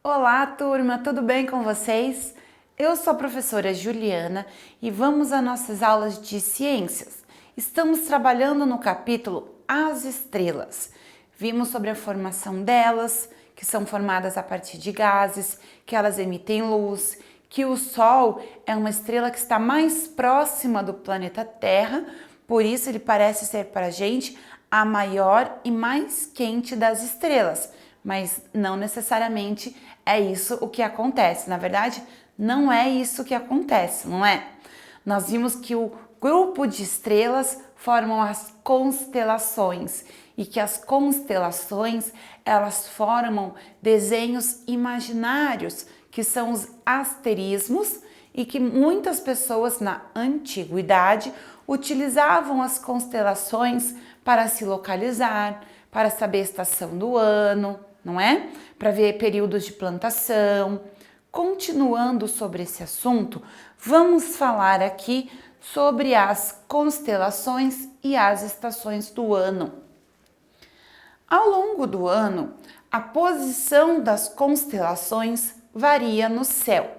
Olá, turma, tudo bem com vocês? Eu sou a professora Juliana e vamos às nossas aulas de ciências. Estamos trabalhando no capítulo As Estrelas. Vimos sobre a formação delas, que são formadas a partir de gases, que elas emitem luz, que o Sol é uma estrela que está mais próxima do planeta Terra, por isso ele parece ser para a gente a maior e mais quente das estrelas, mas não necessariamente é isso o que acontece. Na verdade, não é isso que acontece, não é? Nós vimos que o grupo de estrelas formam as constelações e que as constelações elas formam desenhos imaginários, que são os asterismos, e que muitas pessoas na antiguidade utilizavam as constelações para se localizar, para saber a estação do ano, não é? Para ver períodos de plantação. Continuando sobre esse assunto, vamos falar aqui sobre as constelações e as estações do ano. Ao longo do ano, a posição das constelações varia no céu.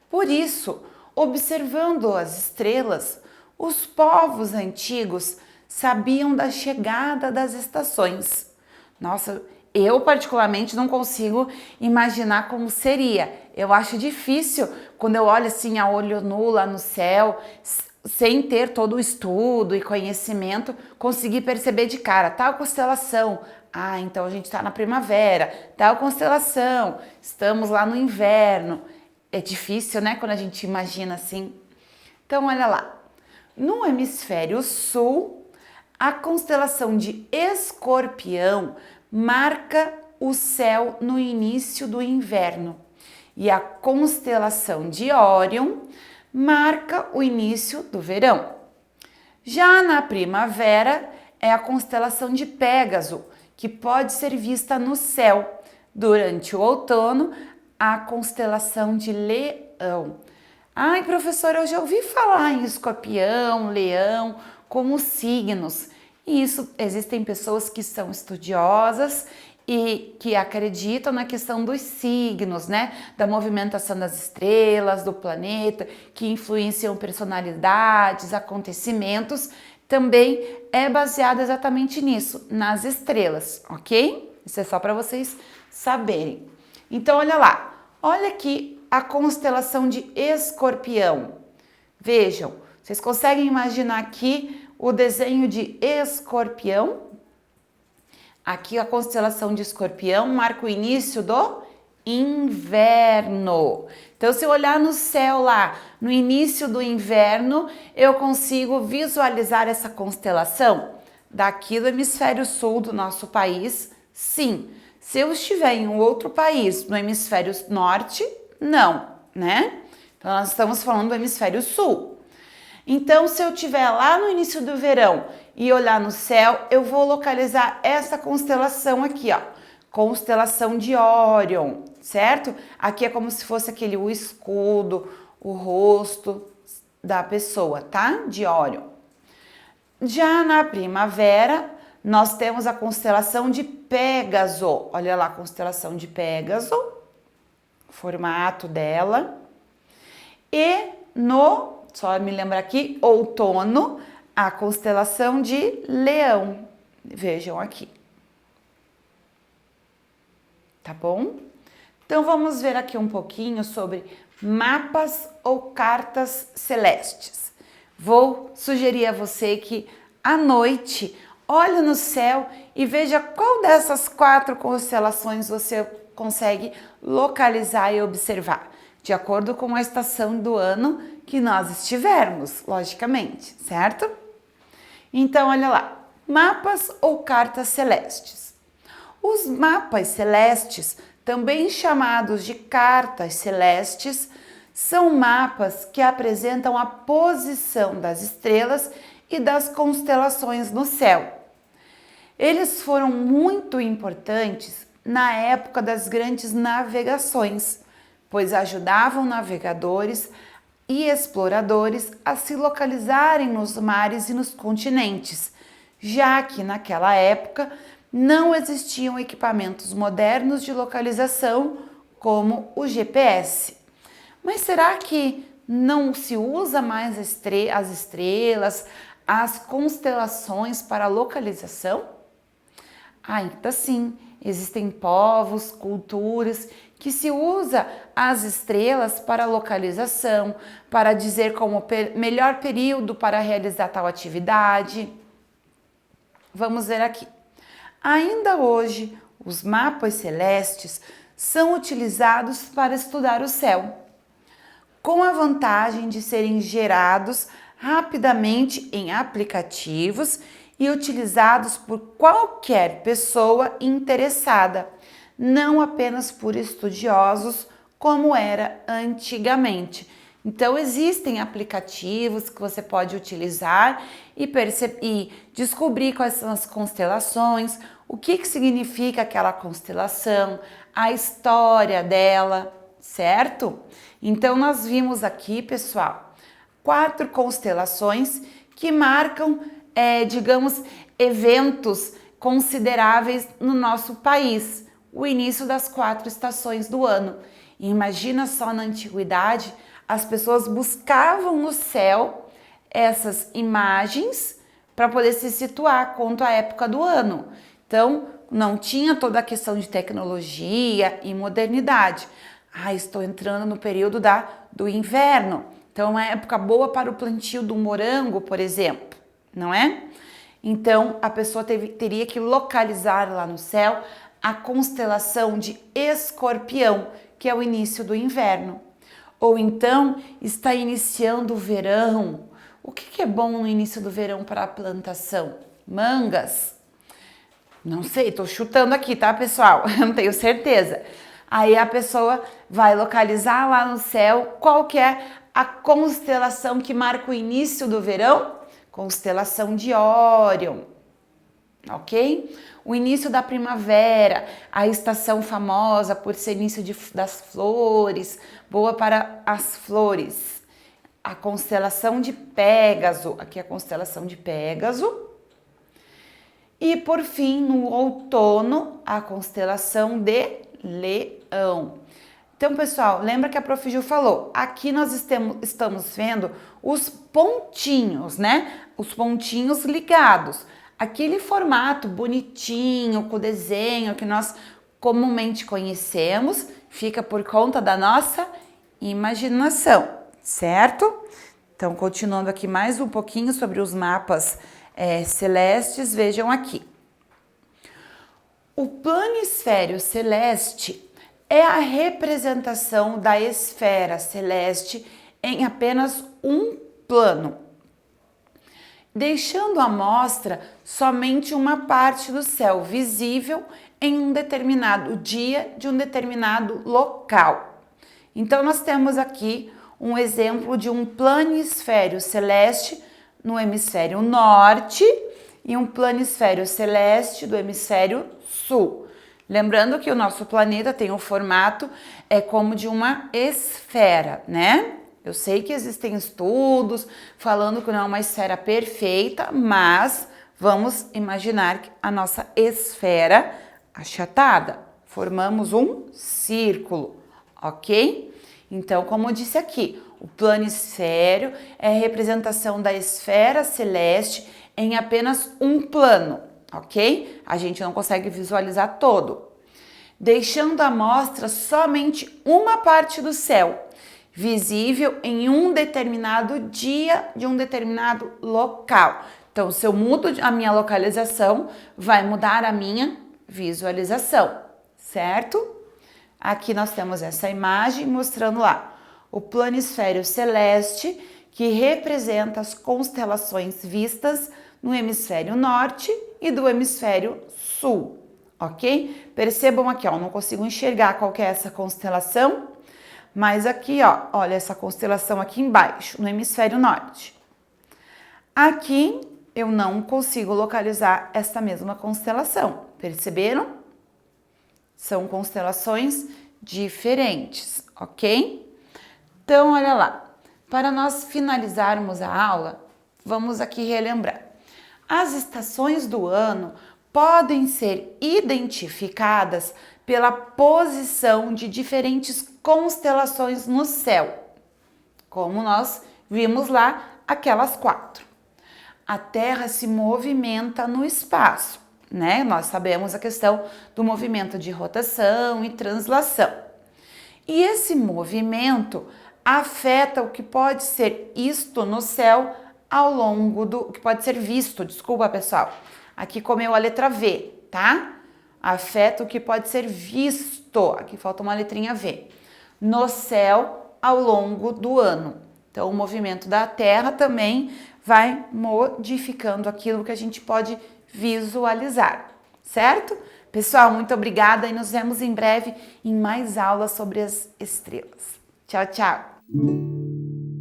Por isso, observando as estrelas, os povos antigos sabiam da chegada das estações. Nossa, eu particularmente não consigo imaginar como seria. Eu acho difícil quando eu olho assim a olho nu lá no céu, sem ter todo o estudo e conhecimento, conseguir perceber de cara tal constelação. Ah, então a gente está na primavera, tal constelação, estamos lá no inverno. É difícil, né, quando a gente imagina assim. Então, olha lá. No hemisfério sul, a constelação de Escorpião marca o céu no início do inverno. E a constelação de Órion marca o início do verão. Já na primavera, é a constelação de Pégaso, que pode ser vista no céu. Durante o outono, a constelação de Leão. Ai, professora, eu já ouvi falar em Escorpião, Leão, como signos. E isso, existem pessoas que são estudiosas e que acreditam na questão dos signos, né? Da movimentação das estrelas, do planeta, que influenciam personalidades, acontecimentos. Também é baseado exatamente nisso, nas estrelas, ok? Isso é só para vocês saberem. Então, olha lá. Olha aqui a constelação de Escorpião. Vejam, vocês conseguem imaginar aqui o desenho de Escorpião? Aqui a constelação de Escorpião marca o início do inverno. Então, se eu olhar no céu lá, no início do inverno, eu consigo visualizar essa constelação daqui do hemisfério sul do nosso país? Sim. Se eu estiver em um outro país, no hemisfério norte, não, né? Então, nós estamos falando do hemisfério sul. Então, se eu estiver lá no início do verão e olhar no céu, eu vou localizar essa constelação aqui, ó. Constelação de Órion, certo? Aqui é como se fosse o escudo, o rosto da pessoa, tá? De Órion. Já na primavera, nós temos a constelação de Pégaso. Olha lá a constelação de Pégaso, o formato dela. E só me lembrar aqui, outono, a constelação de Leão. Vejam aqui. Tá bom? Então vamos ver aqui um pouquinho sobre mapas ou cartas celestes. Vou sugerir a você que à noite olhe no céu e veja qual dessas 4 constelações você consegue localizar e observar, de acordo com a estação do ano que nós estivermos, logicamente, certo? Então, olha lá, mapas ou cartas celestes. Os mapas celestes, também chamados de cartas celestes, são mapas que apresentam a posição das estrelas e das constelações no céu. Eles foram muito importantes na época das grandes navegações, pois ajudavam navegadores e exploradores a se localizarem nos mares e nos continentes, já que naquela época não existiam equipamentos modernos de localização como o GPS. Mas será que não se usa mais as estrelas, as constelações para localização? Ainda sim, existem povos, culturas que se usa as estrelas para localização, para dizer como o melhor período para realizar tal atividade. Vamos ver aqui. Ainda hoje, os mapas celestes são utilizados para estudar o céu, com a vantagem de serem gerados rapidamente em aplicativos e utilizados por qualquer pessoa interessada, não apenas por estudiosos como era antigamente. Então existem aplicativos que você pode utilizar e descobrir quais são as constelações, o que significa aquela constelação, a história dela, certo? Então nós vimos aqui, pessoal, 4 constelações que marcam, digamos, eventos consideráveis no nosso país, o início das 4 estações do ano. E imagina só, na antiguidade, as pessoas buscavam no céu essas imagens para poder se situar quanto à época do ano. Então, não tinha toda a questão de tecnologia e modernidade. Estou entrando no período do inverno. Então, é uma época boa para o plantio do morango, por exemplo, não é? Então, a pessoa teria que localizar lá no céu a constelação de Escorpião, que é o início do inverno. Ou então, está iniciando o verão. O que é bom no início do verão para a plantação? Mangas? Não sei, estou chutando aqui, tá, pessoal? Eu não tenho certeza. Aí a pessoa vai localizar lá no céu qual que é a constelação que marca o início do verão? Constelação de Órion, ok? O início da primavera, a estação famosa por ser início das flores, boa para as flores. A constelação de Pégaso, aqui é a constelação de Pégaso. E por fim, no outono, a constelação de Leão. Então, pessoal, lembra que a Prof. Ju falou? Aqui nós estamos vendo os pontinhos, né? Os pontinhos ligados. Aquele formato bonitinho, com o desenho que nós comumente conhecemos, fica por conta da nossa imaginação, certo? Então, continuando aqui mais um pouquinho sobre os mapas celestes, vejam aqui. O planisfério celeste é a representação da esfera celeste em apenas um plano, deixando à mostra somente uma parte do céu visível em um determinado dia de um determinado local. Então, nós temos aqui um exemplo de um planisfério celeste no hemisfério norte e um planisfério celeste do hemisfério sul. Lembrando que o nosso planeta tem um formato como de uma esfera, né? Eu sei que existem estudos falando que não é uma esfera perfeita, mas vamos imaginar a nossa esfera achatada. Formamos um círculo, ok? Então, como eu disse aqui, o planisfério é a representação da esfera celeste em apenas um plano, ok? A gente não consegue visualizar todo, deixando à mostra somente uma parte do céu, visível em um determinado dia de um determinado local. Então, se eu mudo a minha localização, vai mudar a minha visualização, certo? Aqui nós temos essa imagem mostrando lá o planisfério celeste, que representa as constelações vistas no hemisfério norte e do hemisfério sul, ok? Percebam aqui, ó, não consigo enxergar qual que é essa constelação, mas aqui, ó, olha essa constelação aqui embaixo, no hemisfério norte. Aqui eu não consigo localizar essa mesma constelação, perceberam? São constelações diferentes, ok? Então, olha lá, para nós finalizarmos a aula, vamos aqui relembrar. As estações do ano podem ser identificadas pela posição de diferentes constelações no céu, como nós vimos lá aquelas 4. A Terra se movimenta no espaço, né? Nós sabemos a questão do movimento de rotação e translação. E esse movimento afeta o que pode ser visto no céu ao longo do... que pode ser visto, desculpa pessoal, aqui comeu a letra V, tá? Afeta o que pode ser visto, aqui falta uma letrinha V, no céu ao longo do ano. Então o movimento da Terra também vai modificando aquilo que a gente pode visualizar, certo? Pessoal, muito obrigada e nos vemos em breve em mais aulas sobre as estrelas. Tchau, tchau!